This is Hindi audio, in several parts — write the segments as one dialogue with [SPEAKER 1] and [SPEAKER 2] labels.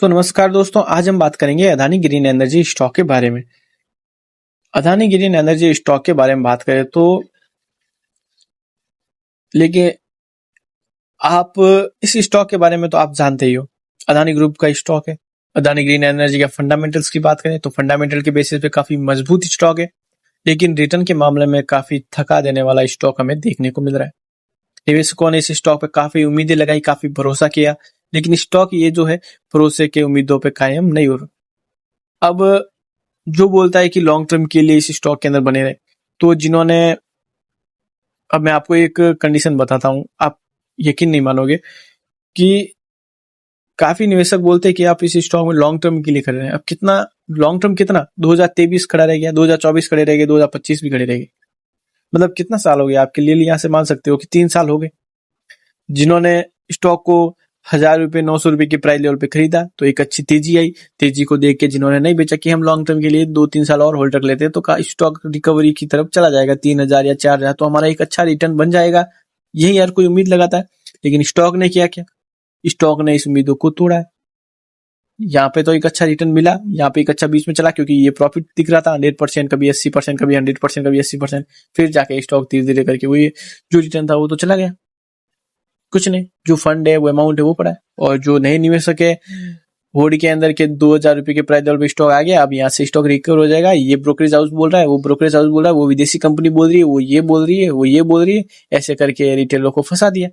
[SPEAKER 1] नमस्कार दोस्तों, आज हम बात करेंगे अदानी ग्रीन एनर्जी स्टॉक के बारे में। अदानी ग्रीन एनर्जी स्टॉक के बारे में बात करें तो लेकिन आप इस स्टॉक के बारे में तो आप जानते ही हो। अदानी ग्रुप का स्टॉक है। अदानी ग्रीन एनर्जी का फंडामेंटल्स की बात करें तो फंडामेंटल के बेसिस पे काफी मजबूत स्टॉक है, लेकिन रिटर्न के मामले में काफी थका देने वाला स्टॉक हमें देखने को मिल रहा है। निवेशकों ने इस स्टॉक पे काफी उम्मीदें लगाई, काफी भरोसा किया, लेकिन स्टॉक ये जो है भरोसे के उम्मीदों पे कायम नहीं हो रहा। अब जो बोलता है कि लॉन्ग टर्म के लिए इस स्टॉक के अंदर बने रहे, तो जिन्होंने, अब मैं आपको एक कंडीशन बताता हूं, आप यकीन नहीं मानोगे कि काफी निवेशक बोलते हैं कि आप इस स्टॉक में लॉन्ग टर्म के लिए खड़े रहे हैं। अब कितना लॉन्ग टर्म, कितना 2023 खड़ा रह गया, 2024 खड़े रह गए, 2025 भी खड़े रह गए। मतलब कितना साल हो गया आपके लिए, यहां से मान सकते हो कि 3 साल हो गए। जिन्होंने स्टॉक को 1000 रुपए 900 रुपए की प्राइस लेवल पे खरीदा तो एक अच्छी तेजी आई। तेजी को देख के जिन्होंने नहीं बेचा कि हम लॉन्ग टर्म के लिए 2-3 साल और होल्ड रख लेते हैं तो स्टॉक रिकवरी की तरफ चला जाएगा 3000 या 4000, तो हमारा एक अच्छा रिटर्न बन जाएगा, यही यार कोई उम्मीद लगाता है। लेकिन स्टॉक ने क्या किया, स्टॉक ने इस उम्मीदों को तोड़ा है। यहाँ पे तो एक अच्छा रिटर्न मिला, यहाँ पे एक अच्छा बीच में चला क्योंकि ये प्रॉफिट दिख रहा था 100%, कभी 80%, कभी 100%, कभी 80%। फिर जाके स्टॉक धीरे धीरे करके वो जो रिटर्न था वो तो चला गया, कुछ नहीं। जो फंड है वो अमाउंट है वो पड़ा है, और जो नए निवेशक है होड़ी के अंदर के 2000 रुपए के प्राइस लेवल पे स्टॉक आ गया। अब यहाँ से स्टॉक रिकवर हो जाएगा। ये ब्रोकरेज हाउस बोल रहा है, वो ब्रोकरेज हाउस बोल रहा है, वो विदेशी कंपनी बोल रही है, वो ये बोल रही है, वो ये बोल रही है, ऐसे करके रिटेलर को फंसा दिया।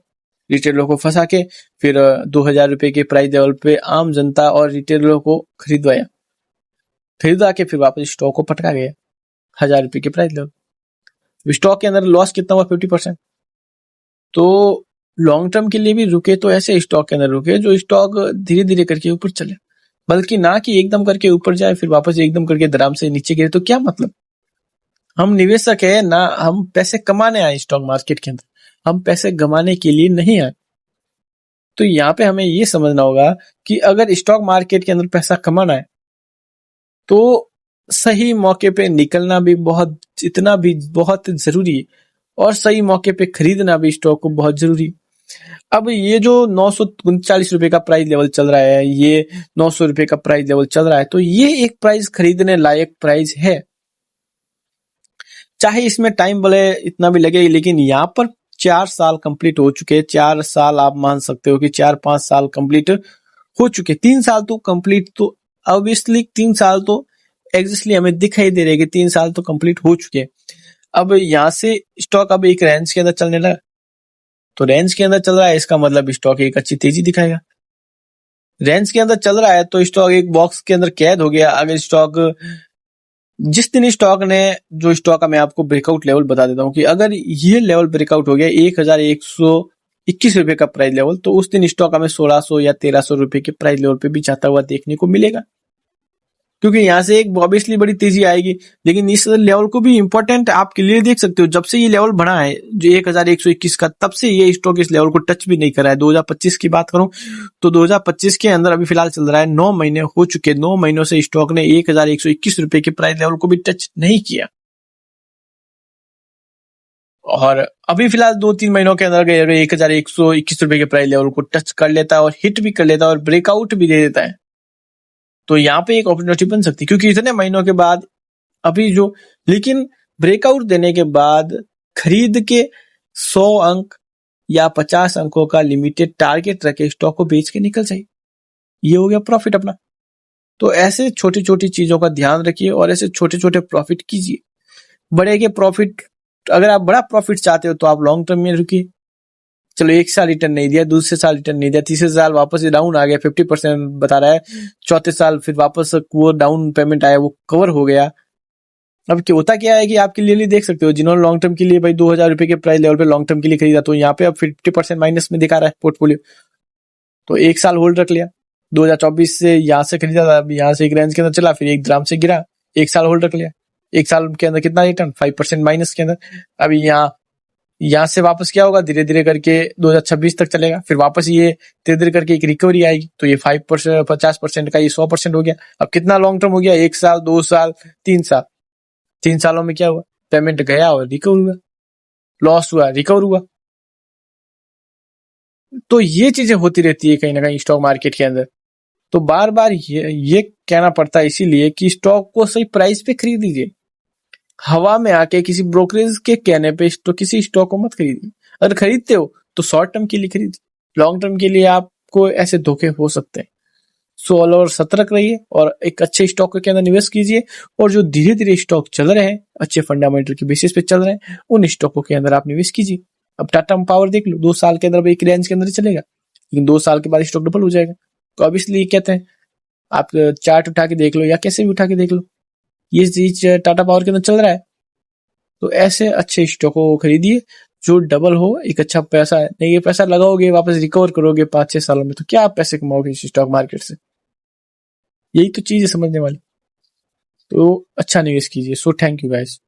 [SPEAKER 1] रिटेलर को फंसा के फिर 2000 रुपए के प्राइस लेवल पे आम जनता और रिटेलर को खरीदा के फिर वापस स्टॉक को पटका गया 1000 रुपए के प्राइस लेवल। स्टॉक के अंदर लॉस कितना हुआ, 50%। तो लॉन्ग टर्म के लिए भी रुके तो ऐसे स्टॉक के अंदर रुके जो स्टॉक धीरे धीरे करके ऊपर चले, बल्कि ना कि एकदम करके ऊपर जाए फिर वापस एकदम करके धड़ाम से नीचे गिरे। तो क्या मतलब, हम निवेशक है ना, हम पैसे कमाने आए स्टॉक मार्केट के अंदर, हम पैसे गंवाने के लिए नहीं आए। तो यहाँ पे हमें ये समझना होगा कि अगर स्टॉक मार्केट के अंदर पैसा कमाना है तो सही मौके पे निकलना भी बहुत जरूरी है, और सही मौके पे खरीदना भी स्टॉक को बहुत जरूरी है। अब ये जो 939 रुपए का प्राइस लेवल चल रहा है, ये 900 रुपए का प्राइस लेवल चल रहा है, तो ये एक प्राइस खरीदने लायक प्राइस है। चाहे इसमें टाइम भले इतना भी लगे, लेकिन यहाँ पर 4 साल कंप्लीट हो चुके हैं। 4 साल आप मान सकते हो कि 4-5 साल कंप्लीट हो चुके। 3 साल तो कंप्लीट, तो ऑब्वियसली 3 साल तो एग्जैक्टली हमें दिखाई दे रहे हैं कि 3 साल तो कंप्लीट हो चुके हैं। अब यहाँ से स्टॉक अब एक रेंज के अंदर चलने लगा, तो रेंज के अंदर चल रहा है, इसका मतलब स्टॉक एक अच्छी तेजी दिखाएगा। रेंज के अंदर चल रहा है तो स्टॉक एक बॉक्स के अंदर कैद हो गया। अगर स्टॉक, जिस दिन स्टॉक ने, जो स्टॉक का मैं आपको ब्रेकआउट लेवल बता देता हूँ कि अगर ये लेवल ब्रेकआउट हो गया 1121 रुपए का प्राइस लेवल, तो उस दिन स्टॉक हमें 1600 या 1300 रुपए के प्राइस लेवल पे भी जाता हुआ देखने को मिलेगा, क्योंकि यहाँ से एक ऑब्वियसली बड़ी तेजी आएगी। लेकिन इस लेवल को भी इंपॉर्टेंट आप क्लियर देख सकते हो, जब से ये लेवल बढ़ा है जो 1121 का, तब से ये स्टॉक इस लेवल को टच भी नहीं करा है। 2025 की बात करूं तो 2025 के अंदर अभी फिलहाल चल रहा है, 9 महीने हो चुके, 9 महीनों से स्टॉक ने 1121 रुपए के प्राइस लेवल को भी टच नहीं किया। और अभी फिलहाल 2-3 महीनों के अंदर 1121 रुपए के प्राइस लेवल को टच कर लेता है और हिट भी कर लेता है और ब्रेकआउट भी दे देता है, तो यहाँ पे एक अपॉर्चुनिटी बन सकती है। क्योंकि इतने महीनों के बाद अभी जो, लेकिन ब्रेकआउट देने के बाद खरीद के 100 अंक या 50 अंकों का लिमिटेड टारगेट रखे स्टॉक को बेच के निकल जाए, ये हो गया प्रॉफिट अपना। तो ऐसे छोटी छोटी चीजों का ध्यान रखिए और ऐसे छोटे छोटे प्रॉफिट कीजिए। बड़े के प्रॉफिट, अगर आप बड़ा प्रॉफिट चाहते हो तो आप लॉन्ग टर्म में रुकिए। चलो 1 साल रिटर्न नहीं दिया, दूसरे साल रिटर्न नहीं दिया, तीसरे साल वापस डाउन आ गया, 50% बता रहा है, चौथे साल फिर वापस वो डाउन पेमेंट आया, वो कवर हो गया। अब क्या होता क्या है कि आप क्लियरली देख सकते हो, जिन्होंने लॉन्ग टर्म के लिए भाई 2000 रुपए के प्राइस लेवल पे लॉन्ग टर्म के लिए खरीदा, तो यहाँ पे अब 50% माइनस में दिखा रहा है पोर्टफोलियो। तो 1 साल होल्ड रख लिया, 2024 से यहाँ से खरीदा था, अब यहाँ से एक रेंज के अंदर चला, फिर 1 ग्राम से गिरा, 1 साल होल्ड रख लिया। 1 साल के अंदर कितना रिटर्न, 5% माइनस के अंदर। अभी यहाँ से वापस क्या होगा, धीरे धीरे करके 2026 तक चलेगा, फिर वापस ये धीरे धीरे करके एक रिकवरी आएगी, तो ये 5% 50% का ये 100% हो गया। अब कितना लॉन्ग टर्म हो गया, 1 साल 2 साल 3 साल। 3 सालों में क्या हुआ, पेमेंट गया और रिकवर हुआ, लॉस हुआ रिकवर हुआ। तो ये चीजें होती रहती है कहीं ना कहीं स्टॉक मार्केट के अंदर। तो बार बार ये कहना पड़ता है इसीलिए कि स्टॉक को सही प्राइस पे खरीद लीजिए। हवा में आके किसी ब्रोकरेज के कहने पे तो किसी स्टॉक को मत खरीदिए। अगर खरीदते हो तो शॉर्ट टर्म के लिए खरीदिए, लॉन्ग टर्म के लिए आपको ऐसे धोखे हो सकते हैं। सो ऑल ओवर सतर्क रहिए और एक अच्छे स्टॉक के अंदर निवेश कीजिए, और जो धीरे धीरे स्टॉक चल रहे हैं, अच्छे फंडामेंटल के बेसिस पे चल रहे हैं, उन स्टॉकों के अंदर आप निवेश कीजिए। अब टाटा पावर देख लो, 2 साल के अंदर एक रेंज के अंदर ही चलेगा, लेकिन 2 साल के बाद स्टॉक डबल हो जाएगा। तो अब इसलिए कहते हैं आप चार्ट उठा के देख लो या कैसे भी उठा के देख लो, ये चीज टाटा पावर के अंदर चल रहा है। तो ऐसे अच्छे स्टॉकों को खरीदिए जो डबल हो। एक अच्छा पैसा है, नहीं ये पैसा लगाओगे वापस रिकवर करोगे 5-6 सालों में, तो क्या आप पैसे कमाओगे इस स्टॉक मार्केट से? यही तो चीज है समझने वाली। तो अच्छा निवेश कीजिए। So thank you guys.